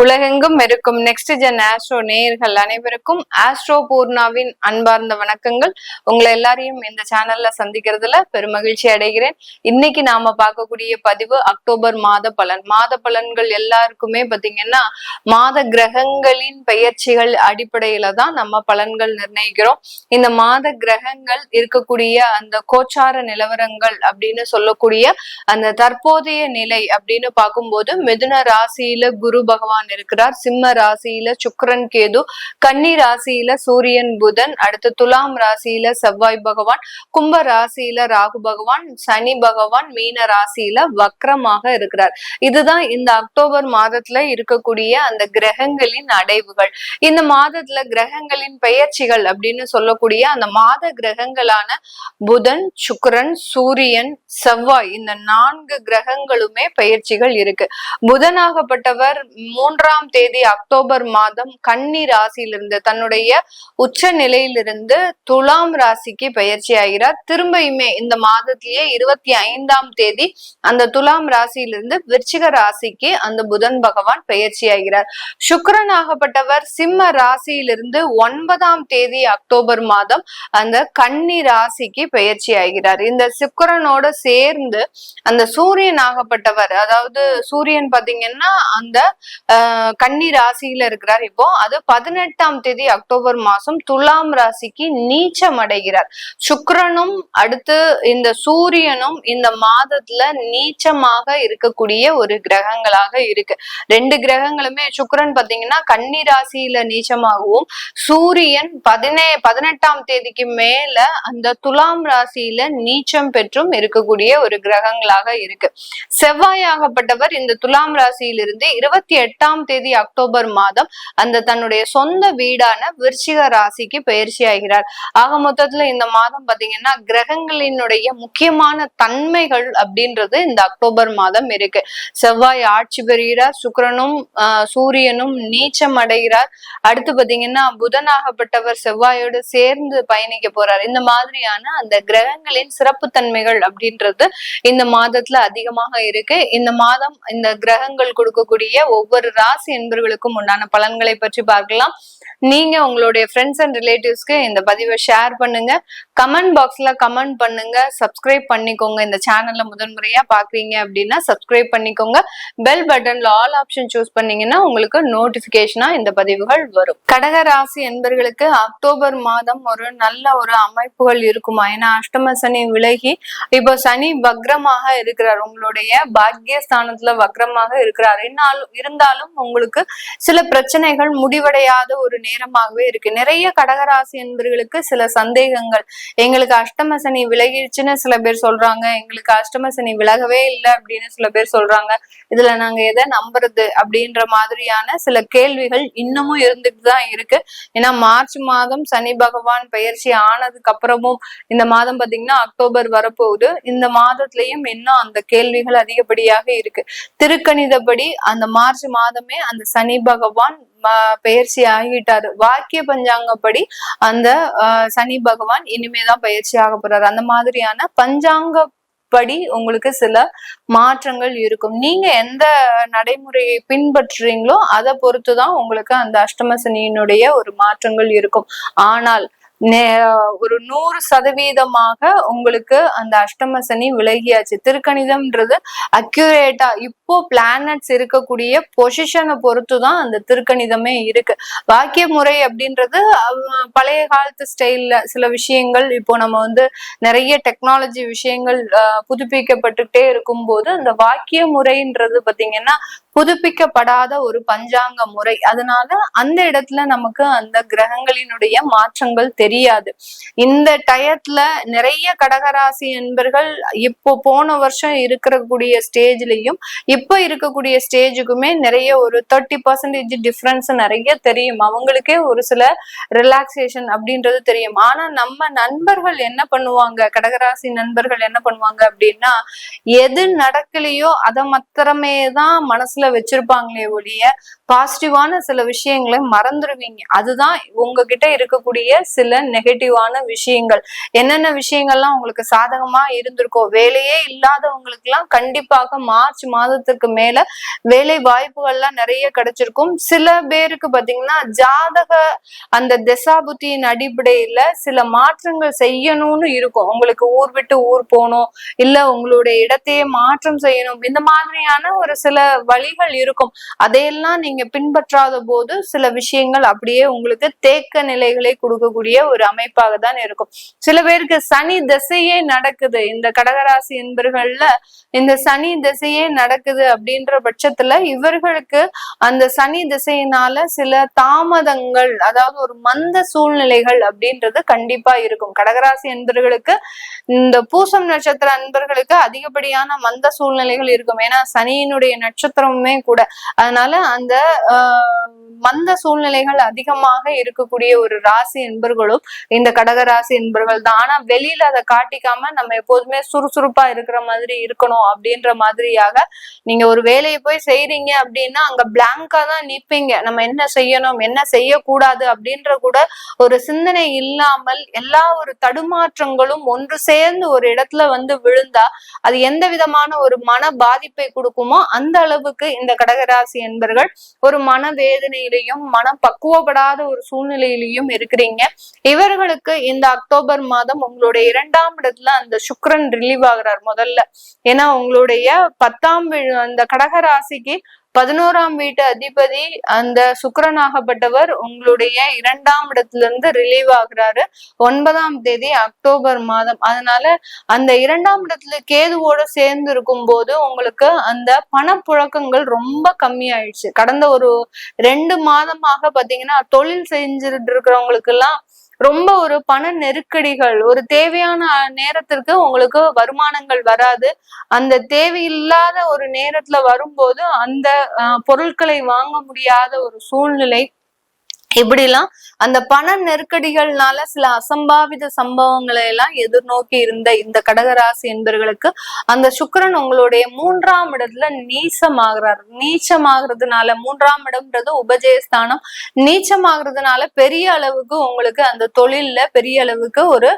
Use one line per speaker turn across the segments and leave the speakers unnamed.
உலகெங்கும் இருக்கும் next gen astro நேயர்கள் அனைவருக்கும் ஆஸ்ட்ரோ பூர்ணாவின் அன்பார்ந்த வணக்கங்கள். உங்களை எல்லாரையும் இந்த சேனல்ல சந்திக்கிறதுல பெருமகிழ்ச்சி அடைகிறேன். இன்னைக்கு நாம பார்க்கக்கூடிய பதிவு அக்டோபர் மாத பலன்கள் எல்லாருக்குமே பாத்தீங்கன்னா மாத கிரகங்களின் பெயர்ச்சிகள் அடிப்படையில தான் நம்ம பலன்கள் நிர்ணயிக்கிறோம். இந்த மாத கிரகங்கள் இருக்கக்கூடிய அந்த கோச்சார நிலவரங்கள் அப்படின்னு சொல்லக்கூடிய அந்த தற்போதைய நிலை அப்படின்னு பார்க்கும்போது மிதுன ராசியில குரு பகவான் இருக்கிறார், சிம்ம ராசியில சுக்கிரன் கேது, கன்னி ராசியில சூரியன் புதன், அடுத்து துலாம் ராசியில செவ்வாய் பகவான், கும்ப ராசியில ராகு பகவான், சனி பகவான் மீன ராசியில வக்ரமாக இருக்கிறார். இதுதான் இந்த அக்டோபர் மாதத்துல இருக்கக்கூடிய அந்த கிரகங்களின் அடைவுகள். இந்த மாதத்துல கிரகங்களின் பெயர்ச்சிகள் அப்படின்னு சொல்லக்கூடிய அந்த மாத கிரகங்களான புதன், சுக்கிரன், சூரியன், செவ்வாய் இந்த 4 கிரகங்களுமே பெயர்ச்சிகள் இருக்கு. புதனாகப்பட்டவர் 3ஆம் தேதி அக்டோபர் மாதம் கன்னி ராசியிலிருந்து தன்னுடைய உச்ச நிலையிலிருந்து துலாம் ராசிக்கு பயிற்சி ஆகிறார். திரும்பியுமே இந்த மாதத்திலேயே 25ஆம் தேதி அந்த துலாம் ராசியிலிருந்து விருச்சிக ராசிக்கு அந்த புதன் பகவான் பயிற்சி ஆகிறார். சுக்கிரன் ஆகப்பட்டவர் சிம்ம ராசியிலிருந்து 9ஆம் தேதி அக்டோபர் மாதம் அந்த கன்னி ராசிக்கு பயிற்சி ஆகிறார். இந்த சுக்கிரனோட சேர்ந்து அந்த சூரியன் ஆகப்பட்டவர், அதாவது சூரியன் பாத்தீங்கன்னா அந்த கன்னி ராசியில இருக்கிறார். இப்போ அது 18ஆம் தேதி அக்டோபர் மாசம் துலாம் ராசிக்கு நீச்சம் அடைகிறார். சுக்கிரனும் அடுத்து இந்த சூரியனும் இந்த மாதத்துல நீச்சமாக இருக்கக்கூடிய ஒரு கிரகங்களாக இருக்கு. 2 கிரகங்களுமே சுக்கிரன் பாத்தீங்கன்னா கன்னி ராசியில நீச்சமாகவும், சூரியன் 18ஆம் தேதிக்கு மேல அந்த துலாம் ராசியில நீச்சம் பெற்றும் இருக்கக்கூடிய ஒரு கிரகங்களாக இருக்கு. செவ்வாயாகப்பட்டவர் இந்த துலாம் ராசியிலிருந்து 28ஆம் தேதி அக்டோபர் மாதம் அந்த தன்னுடைய சொந்த வீடான விருச்சிக ராசிக்கு பயிற்சி ஆகிறார். ஆக மொத்தத்துல இந்த மாதம் பாத்தீங்கன்னா கிரகங்களினுடைய முக்கியமான தன்மைகள் அப்படின்றது இந்த அக்டோபர் மாதம் இருக்கு. செவ்வாய் ஆட்சி பெறுகிறார், சுக்கிரனும் சூரியனும் நீச்சம் அடைகிறார். அடுத்து பாத்தீங்கன்னா புதனாகப்பட்டவர் செவ்வாயோடு சேர்ந்து பயணிக்க போறார். இந்த மாதிரியான அந்த கிரகங்களின் சிறப்பு தன்மைகள் அப்படின்றது இந்த மாதத்துல அதிகமாக இருக்கு. இந்த மாதம் இந்த கிரகங்கள் கொடுக்கக்கூடிய ஒவ்வொரு ராசி என்பவர்களுக்கும் உண்டான பலன்களை பற்றி பார்க்கலாம். நீங்க உங்களுடைய ஃப்ரெண்ட்ஸ் அண்ட் ரிலேட்டிவ்ஸ்க்கு இந்த பதிவை ஷேர் பண்ணுங்க, கமெண்ட் பாக்ஸ்ல கமெண்ட் பண்ணுங்க, சப்ஸ்கிரைப் பண்ணிக்கோங்க. இந்த சேனல்ல முதன்முறையா பாக்குறீங்க அப்படின்னா சப்ஸ்கிரைப் பண்ணிக்கோங்க. பெல் பட்டன்ல ஆல் ஆப்ஷன் சூஸ் பண்ணீங்கன்னா உங்களுக்கு நோட்டிபிகேஷனா இந்த பதிவுகள் வரும். கடக ராசி என்பவர்களுக்கு அக்டோபர் மாதம் ஒரு நல்ல ஒரு அமைப்புகள் இருக்குமா? ஏன்னா அஷ்டம சனி விலகி இப்போ சனி வக்ரமாக இருக்கிறார், உங்களுடைய பாக்கியஸ்தானத்துல வக்ரமாக இருக்கிறார். இருந்தாலும் உங்களுக்கு சில பிரச்சனைகள் முடிவடையாத ஒரு நேரமாகவே இருக்கு. நிறைய கடகராசி என்பவர்களுக்கு சில சந்தேகங்கள், எங்களுக்கு அஷ்டம சனி விலகிடுச்சுன்னு சில பேர் சொல்றாங்க, எங்களுக்கு அஷ்டம சனி விலகவே இல்லை அப்படின்னு சில பேர் சொல்றாங்க. இதுல நாங்க எதை நம்புறது அப்படின்ற மாதிரியான சில கேள்விகள் இன்னமும் இருந்துட்டு தான் இருக்கு. ஏன்னா மார்ச் மாதம் சனி பகவான் பயிற்சி ஆனதுக்கு அப்புறமும் இந்த மாதம் பாத்தீங்கன்னா அக்டோபர் வரப்போகுது. இந்த மாதத்திலயும் இன்னும் அந்த கேள்விகள் அதிகப்படியாக இருக்கு. திருக்கணிதப்படி அந்த மார்ச் மாதமே அந்த சனி பகவான் பயிற்சி ஆகிட்டாரு. வாக்கிய பஞ்சாங்கப்படி அந்த சனி பகவான் இனிமேதான் பயிற்சி ஆக போறாரு. அந்த மாதிரியான பஞ்சாங்க படி உங்களுக்கு சில மாற்றங்கள் இருக்கும். நீங்க எந்த நடைமுறையை பின்பற்றுறீங்களோ அதை பொறுத்துதான் உங்களுக்கு அந்த அஷ்டம சனியினுடைய ஒரு மாற்றங்கள் இருக்கும். ஆனால் ஒரு 100% உங்களுக்கு அந்த அஷ்டம சனி விலகியாச்சு. திருக்கணிதம்ன்றது அக்யூரேட்டா இப்போ பிளானட்ஸ் இருக்கக்கூடிய பொசிஷனை பொறுத்துதான் அந்த திருக்கணிதமே இருக்கு. வாக்கிய முறை அப்படின்றது பழைய காலத்து ஸ்டைல்ல சில விஷயங்கள் இப்போ நம்ம நிறைய டெக்னாலஜி விஷயங்கள் புதுப்பிக்கப்பட்டுட்டே இருக்கும் போது அந்த வாக்கிய முறைன்றது பாத்தீங்கன்னா புதுப்பிக்கப்படாத ஒரு பஞ்சாங்க முறை. அதனால அந்த இடத்துல நமக்கு அந்த கிரகங்களினுடைய மாற்றங்கள் தெரியாது. இந்த டயத்துல நிறைய கடகராசி என்பர்கள் இப்போ போன வருஷம் இருக்கக்கூடிய ஸ்டேஜ்லயும் இப்ப இருக்கக்கூடிய ஸ்டேஜுக்குமே நிறைய ஒரு 30% டிஃபரன்ஸ் நிறைய தெரியும். அவங்களுக்கே ஒரு சில ரிலாக்ஸேஷன் அப்படின்றது தெரியும். ஆனா நம்ம நண்பர்கள் என்ன பண்ணுவாங்க, கடகராசி நண்பர்கள் என்ன பண்ணுவாங்க அப்படின்னா, எது நடக்கலையோ அதை மாத்திரமே தான் மனசுல வச்சிருப்பாங்களே ஒழிய பாசிட்டிவான சில விஷயங்களை மறந்துடுவீங்க. அதுதான் உங்ககிட்ட இருக்கக்கூடிய சில நெகட்டிவான விஷயங்கள். என்னென்ன விஷயங்கள்லாம் உங்களுக்கு சாதகமா இருந்திருக்கோ, வேலையே இல்லாதவங்களுக்கு எல்லாம் கண்டிப்பாக மார்ச் மாதத்துக்கு மேல வேலை வாய்ப்புகள்லாம் நிறைய கிடைச்சிருக்கும். சில பேருக்கு பாத்தீங்கன்னா ஜாதக அந்த தசாபுத்தியின் அடிப்படையில சில மாற்றங்கள் செய்யணும்னு இருக்கும். உங்களுக்கு ஊர் விட்டு ஊர் போகணும், இல்ல உங்களுடைய இடத்தையே மாற்றம் செய்யணும், இந்த மாதிரியான ஒரு சில வழிகள் இருக்கும். அதையெல்லாம் நீங்க பின்பற்றாத போது சில விஷயங்கள் அப்படியே உங்களுக்கு தேக்க நிலைகளை கொடுக்கக்கூடிய ஒரு அமைப்பாக தான் இருக்கும். சில பேருக்கு சனி திசையே நடக்குது. இந்த கடகராசி என்பர்கள்ல இந்த சனி திசையே நடக்குது அப்படின்ற பட்சத்துல இவர்களுக்கு அந்த சனி திசையினால சில தாமதங்கள், அதாவது ஒரு மந்த சூழ்நிலைகள் அப்படின்றது கண்டிப்பா இருக்கும். கடகராசி என்பர்களுக்கு இந்த பூசம் நட்சத்திர அன்பர்களுக்கு அதிகப்படியான மந்த சூழ்நிலைகள் இருக்கும். ஏன்னா சனியினுடைய நட்சத்திரமுமே கூட. அதனால அந்த மந்த சூழ்நிலைகள் அதிகமாக இருக்கக்கூடிய ஒரு ராசி என்பர்களும் இந்த கடகராசி என்பர்கள் தான். ஆனா வெளியில அதை காட்டிக்காம நம்ம எப்போதுமே சுறுசுறுப்பா இருக்கிற மாதிரி இருக்கணும் அப்படின்ற மாதிரியாக நீங்க ஒரு வேலையை போய் செய்றீங்க அப்படின்னா அங்க பிளாங்கா தான் நிப்பீங்க. நம்ம என்ன செய்யணும், என்ன செய்யக்கூடாது அப்படின்ற கூட ஒரு சிந்தனை இல்லாமல் எல்லா ஒரு தடுமாற்றங்களும் ஒன்று சேர்ந்து ஒரு இடத்துல வந்து விழுந்தா அது எந்த விதமான ஒரு மன பாதிப்பை கொடுக்குமோ அந்த அளவுக்கு இந்த கடகராசி என்பர்கள் ஒரு மனவேதனையிலையும் மன பக்குவப்படாத ஒரு சூழ்நிலையிலையும் இருக்கிறீங்க. இவர்களுக்கு இந்த அக்டோபர் மாதம் உங்களுடைய 2ஆம் இடத்துல அந்த சுக்கிரன் ரிலீவ் ஆகுறார் முதல்ல. ஏன்னா உங்களுடைய 10ஆம் அந்த கடகராசிக்கு 11ஆம் வீட்டு அதிபதி அந்த சுக்கிரனாகப்பட்டவர் உங்களுடைய 2ஆம் இடத்துல இருந்து ரிலீவ் ஆகுறாரு 9ஆம் தேதி அக்டோபர் மாதம். அதனால அந்த 2ஆம் இடத்துல கேதுவோட சேர்ந்து இருக்கும் போது உங்களுக்கு அந்த பணப்புழக்கங்கள் ரொம்ப கம்மி ஆயிடுச்சு. கடந்த ஒரு 2 மாதமாக பாத்தீங்கன்னா தொழில் செஞ்சுட்டு இருக்கிறவங்களுக்கு எல்லாம் ரொம்ப ஒரு பண நெருக்கடிகள், ஒரு தேவையான நேரத்திற்கு உங்களுக்கு வருமானங்கள் வராது. அந்த தேவையில்லாத ஒரு நேரத்துல வரும்போது அந்த பொருட்களை வாங்க முடியாத ஒரு சூழ்நிலை, இப்படிலாம் அந்த பண நெருக்கடிகள்னால சில அசம்பாவித சம்பவங்களை எல்லாம் எதிர்நோக்கி இருந்த இந்த கடகராசி என்பர்களுக்கு அந்த சுக்கிரன் உங்களுடைய 3ஆம் இடத்துல நீச்சமாகிறார். நீச்சமாகிறதுனால 3ஆம் இடம்ன்றது உபஜயஸ்தானம். நீச்சமாகிறதுனால பெரிய அளவுக்கு உங்களுக்கு அந்த தொழில்ல பெரிய அளவுக்கு ஒரு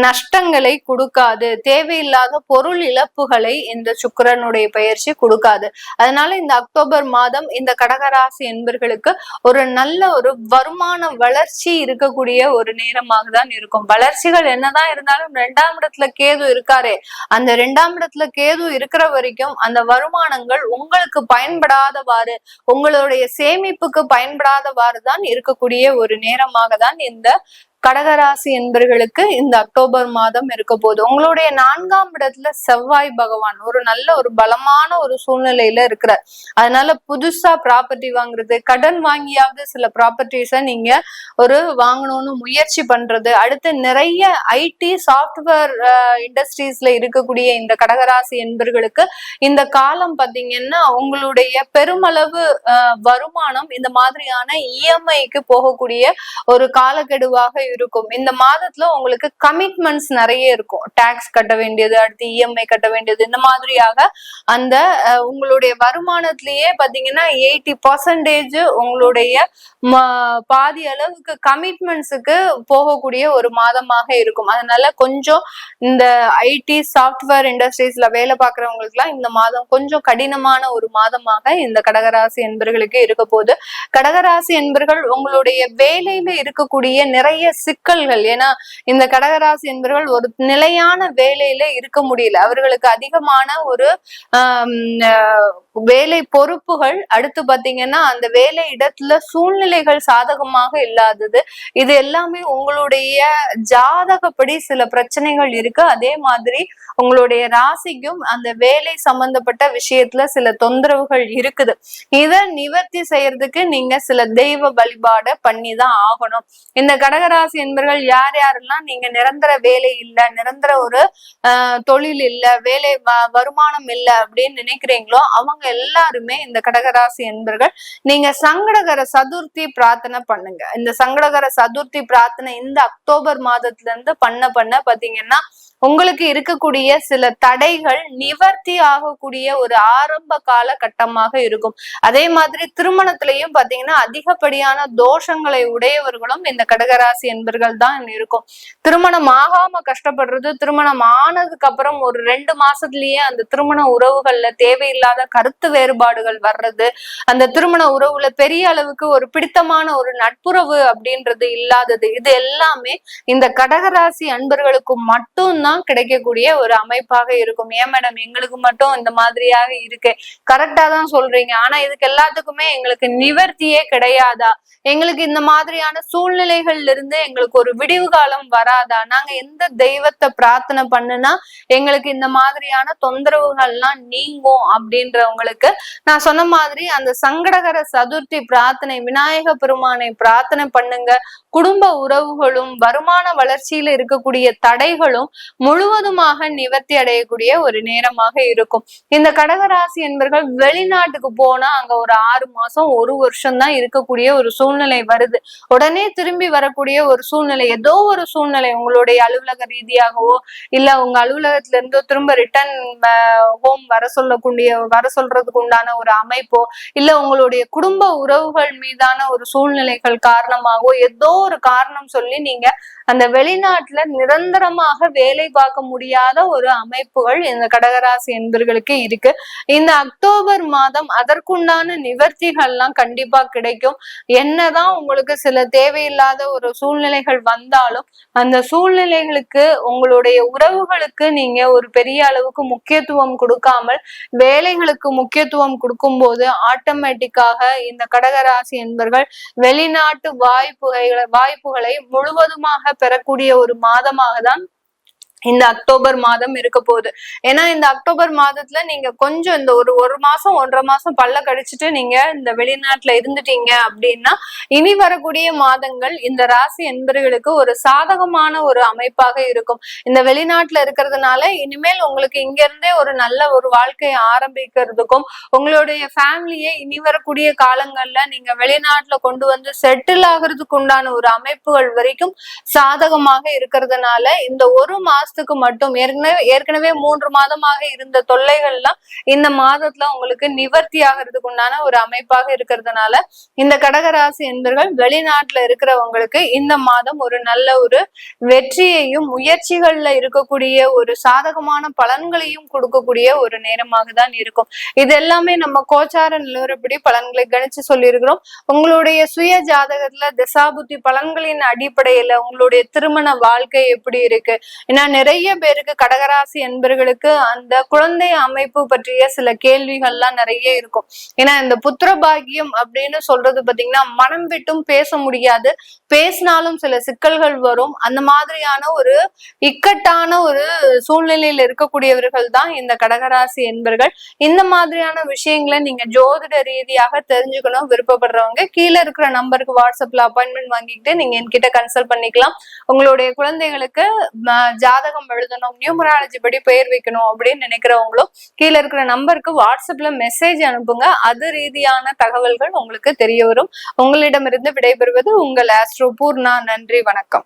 நஷ்டங்களை கொடுக்காது. தேவையில்லாத பொருள் இழப்புகளை இந்த சுக்கிரனுடைய பயிற்சி கொடுக்காது. அதனால இந்த அக்டோபர் மாதம் இந்த கடகராசி என்பர்களுக்கு ஒரு நல்ல ஒரு வருமான வளர்ச்சி இருக்கக்கூடிய ஒரு நேரமாக தான் இருக்கும். வளர்ச்சிகள் என்னதான் இருந்தாலும் 2ஆம் இடத்துல கேது இருக்காரே, அந்த 2ஆம் இடத்துல கேது இருக்கிற வரைக்கும் அந்த வருமானங்கள் உங்களுக்கு பயன்படாதவாறு, உங்களுடைய சேமிப்புக்கு பயன்படாதவாறு தான் இருக்கக்கூடிய ஒரு நேரமாக தான் இந்த கடகராசி என்பர்களுக்கு இந்த அக்டோபர் மாதம் இருக்க போகுது. உங்களுடைய 4ஆம் இடத்துல செவ்வாய் பகவான் ஒரு நல்ல ஒரு பலமான ஒரு சூழ்நிலையில இருக்கிறார். அதனால புதுசா ப்ராப்பர்ட்டி வாங்குறது, கடன் வாங்கியாவது சில ப்ராப்பர்ட்டிஸை நீங்க ஒரு வாங்கணும்னு முயற்சி பண்றது, அடுத்து நிறைய ஐடி சாஃப்ட்வேர் இண்டஸ்ட்ரீஸ்ல இருக்கக்கூடிய இந்த கடகராசி என்பர்களுக்கு இந்த காலம் பாத்தீங்கன்னா உங்களுடைய பெருமளவு வருமானம் இந்த மாதிரியான இஎம்ஐக்கு போகக்கூடிய ஒரு காலக்கெடுவாக இருக்கும். இந்த மாதத்துல உங்களுக்கு கமிட்மெண்ட்ஸ் நிறைய இருக்கும். டாக்ஸ் கட்ட வேண்டியது, அடுத்து இஎம்ஐ கட்ட வேண்டியது, இந்த மாதிரியாக அந்த உங்களுடைய வருமானத்திலேயே பாத்தீங்கன்னா 80% உங்களுடைய பாதி அளவுக்கு கமிட்மெண்ட்ஸுக்கு போகக்கூடிய ஒரு மாதமாக இருக்கும். அதனால கொஞ்சம் இந்த ஐடி சாஃப்ட்வேர் இண்டஸ்ட்ரீஸ்ல வேலை பார்க்கறவங்களுக்கு எல்லாம் இந்த மாதம் கொஞ்சம் கடினமான ஒரு மாதமாக இந்த கடகராசி என்பர்களுக்கு இருக்க போது. கடகராசி என்பர்கள் உங்களுடைய வேலையில இருக்கக்கூடிய நிறைய சிக்கல்கள், ஏன்னா இந்த கடகராசி என்பவர்கள் ஒரு நிலையான வேலையில இருக்க முடியல. அவர்களுக்கு அதிகமான ஒரு வேலை பொறுப்புகள், அடுத்து பாத்தீங்கன்னா அந்த வேலை இடத்துல சூழ்நிலைகள் சாதகமாக இல்லாதது, இது எல்லாமே உங்களுடைய ஜாதகப்படி சில பிரச்சனைகள் இருக்கு. அதே மாதிரி உங்களுடைய ராசிக்கும் அந்த வேலை சம்பந்தப்பட்ட விஷயத்துல சில தொந்தரவுகள் இருக்குது. இதை நிவர்த்தி செய்யறதுக்கு நீங்க சில தெய்வ வழிபாட பண்ணிதான் ஆகணும். இந்த கடகராசி என்பவர்கள் யார் யாரெல்லாம் நீங்க நிரந்தர வேலை இல்ல, நிரந்தர ஒரு தொழில் இல்ல, வேலை வருமானம் இல்ல அப்படின்னு நினைக்கிறீங்களோ அவங்க எல்லாருமே இந்த கடகராசி என்பவர்கள் நீங்க சங்கடகர சதுர்த்தி பிரார்த்தனை பண்ணுங்க. இந்த சங்கடகர சதுர்த்தி பிரார்த்தனை இந்த அக்டோபர் மாதத்துல இருந்து பண்ண பாத்தீங்கன்னா உங்களுக்கு இருக்கக்கூடிய சில தடைகள் நிவர்த்தி ஆகக்கூடிய ஒரு ஆரம்ப கால கட்டமாக இருக்கும். அதே மாதிரி திருமணத்திலையும் பாத்தீங்கன்னா அதிகப்படியான தோஷங்களை உடையவர்களும் இந்த கடகராசி என்பர்கள் தான் இருக்கும். திருமணம் ஆகாம கஷ்டப்படுறது, திருமணம் ஆனதுக்கு அப்புறம் ஒரு 2 மாசத்துலயே அந்த திருமண உறவுகள்ல தேவையில்லாத கருத்து வேறுபாடுகள் வர்றது, அந்த திருமண உறவுல பெரிய அளவுக்கு ஒரு பிடித்தமான ஒரு நட்புறவு அப்படின்றது இல்லாதது, இது எல்லாமே இந்த கடகராசி அன்பர்களுக்கு மட்டும்தான் கிடைக்கக்கூடிய ஒரு அமைப்பாக இருக்கும். ஏன் மேடம் எங்களுக்கு மட்டும் இந்த மாதிரியாக இருக்கு? கரெக்டா தான் சொல்றீங்க, ஆனா இதுக்கு எல்லாத்துக்குமே எங்களுக்கு நிவர்த்தியே கிடையாதா? எங்களுக்கு இந்த மாதிரியான சூழ்நிலைகள்ல இருந்து எங்களுக்கு ஒரு விடிவு காலம் வராதா? நாங்க எந்த தெய்வத்தை பிரார்த்தனை பண்ணுனா எங்களுக்கு இந்த மாதிரியான தொந்தரவுகள்லாம் நீங்கும் அப்படின்றவங்களுக்கு நான் சொன்ன மாதிரி அந்த சங்கடகர சதுர்த்தி பிரார்த்தனை, விநாயக பெருமானை பிரார்த்தனை பண்ணுங்க. குடும்ப உறவுகளும் வருமான வளர்ச்சியில இருக்கக்கூடிய தடைகளும் முழுவதுமாக நிவர்த்தி அடையக்கூடிய ஒரு நேரமாக இருக்கும். இந்த கடகராசி என்பர்கள் வெளிநாட்டுக்கு போனா அங்க ஒரு 6 மாசம் 1 வருஷம் தான் இருக்கக்கூடிய ஒரு சூழ்நிலை வருது. உடனே திரும்பி வரக்கூடிய ஒரு சூழ்நிலை, ஏதோ ஒரு சூழ்நிலை உங்களுடைய அலுவலக ரீதியாகவோ இல்ல உங்க அலுவலகத்துல இருந்து திரும்ப ரிட்டர்ன் ஹோம் வர சொல்றதுக்கு உண்டான ஒரு அமைப்போ இல்ல உங்களுடைய குடும்ப உறவுகள் மீதான ஒரு சூழ்நிலைகள் காரணமாகவோ ஏதோ ஒரு காரணம் சொல்லி நீங்க அந்த வெளிநாட்டுல நிரந்தரமாக வேலை பார்க்க முடியாத ஒரு அமைப்புகள் இந்த கடகராசி என்பர்களுக்கு இருக்கு. இந்த அக்டோபர் மாதம் அதற்குண்டான நிவர்த்திகள்லாம் கண்டிப்பா கிடைக்கும். என்னதான் உங்களுக்கு சில தேவையில்லாத ஒரு சூழ்நிலைகள் வந்தாலும் அந்த சூழ்நிலைகளுக்கு உங்களுடைய உறவுகளுக்கு நீங்க ஒரு பெரிய அளவுக்கு முக்கியத்துவம் கொடுக்காமல் வேலைகளுக்கு முக்கியத்துவம் கொடுக்கும் போது ஆட்டோமேட்டிக்காக இந்த கடகராசி என்பர்கள் வெளிநாட்டு வாய்ப்புகளை முழுவதுமாக பெறக்கூடிய ஒரு மாதமாக தான் இந்த அக்டோபர் மாதம் இருக்க போகுது. ஏன்னா இந்த அக்டோபர் மாதத்துல நீங்க கொஞ்சம் இந்த ஒரு மாசம் 1.5 மாசம் பல்ல கடிச்சிட்டு நீங்க இந்த வெளிநாட்டுல இருந்துட்டீங்க அப்படின்னா இனி வரக்கூடிய மாதங்கள் இந்த ராசி என்பர்களுக்கு ஒரு சாதகமான ஒரு அமைப்பாக இருக்கும். இந்த வெளிநாட்டுல இருக்கிறதுனால இனிமேல் உங்களுக்கு இங்க இருந்தே ஒரு நல்ல ஒரு வாழ்க்கையை ஆரம்பிக்கிறதுக்கும் உங்களுடைய ஃபேமிலியை இனி வரக்கூடிய காலங்கள்ல நீங்க வெளிநாட்டுல கொண்டு வந்து செட்டில் ஆகிறதுக்கு உண்டான ஒரு அமைப்புகள் வரைக்கும் சாதகமாக இருக்கிறதுனால இந்த ஒரு மாசத்துக்கு மட்டும் ஏற்கனவே 3 மாதமாக இருந்த தொல்லைகள் எல்லாம் இந்த மாதத்துல உங்களுக்கு நிவர்த்தி ஆகிறதுக்கு உண்டான ஒரு அமைப்பாக இருக்கிறதுனால இந்த கடகராசி என்பர்கள் வெளிநாட்டுல இருக்கிறவங்களுக்கு இந்த மாதம் ஒரு நல்ல ஒரு வெற்றியையும் முயற்சிகள்ல இருக்கக்கூடிய ஒரு சாதகமான பலன்களையும் கொடுக்கக்கூடிய ஒரு நேரமாக தான் இருக்கும். இது எல்லாமே நம்ம கோச்சார நிலவரப்படி பலன்களை கணிச்சு சொல்லியிருக்கிறோம். உங்களுடைய சுய ஜாதகத்துல திசாபுத்தி பலன்களின் அடிப்படையில உங்களுடைய திருமண வாழ்க்கை எப்படி இருக்கு, ஏன்னா நிறைய பேருக்கு கடகராசி என்பர்களுக்கு அந்த குழந்தை அமைப்பு பற்றிய சில கேள்விகள்லாம் நிறைய இருக்கும். ஏன்னா இந்த புத்திர பாக்கியம் அப்படின்னு சொல்றது பாத்தீங்கன்னா மனம் விட்டும் பேச முடியாது, பேசினாலும் சில சிக்கல்கள் வரும். அந்த மாதிரியான ஒரு இக்கட்டான ஒரு சூழ்நிலையில இருக்கக்கூடியவர்கள் தான் இந்த கடகராசி என்பர்கள். இந்த மாதிரியான விஷயங்களை நீங்க ஜோதிட ரீதியாக தெரிஞ்சுக்கணும் விருப்பப்படுறவங்க கீழே இருக்கிற நம்பருக்கு வாட்ஸ்அப்ல அப்பாயின்மெண்ட் வாங்கிக்கிட்டு நீங்க என்கிட்ட கன்சல்ட் பண்ணிக்கலாம். உங்களுடைய குழந்தைகளுக்கு ஜாதகம் எழுதணும், நியூமராலஜி படி பெயர் வைக்கணும் அப்படின்னு நினைக்கிறவங்களும் கீழே இருக்கிற நம்பருக்கு வாட்ஸ்அப்ல மெசேஜ் அனுப்புங்க. அது ரீதியான தகவல்கள் உங்களுக்கு தெரிய வரும். உங்களிடமிருந்து விடைபெறுவது உங்கள் ஆஸ்ட்ரோ பூர்ணா. நன்றி, வணக்கம்.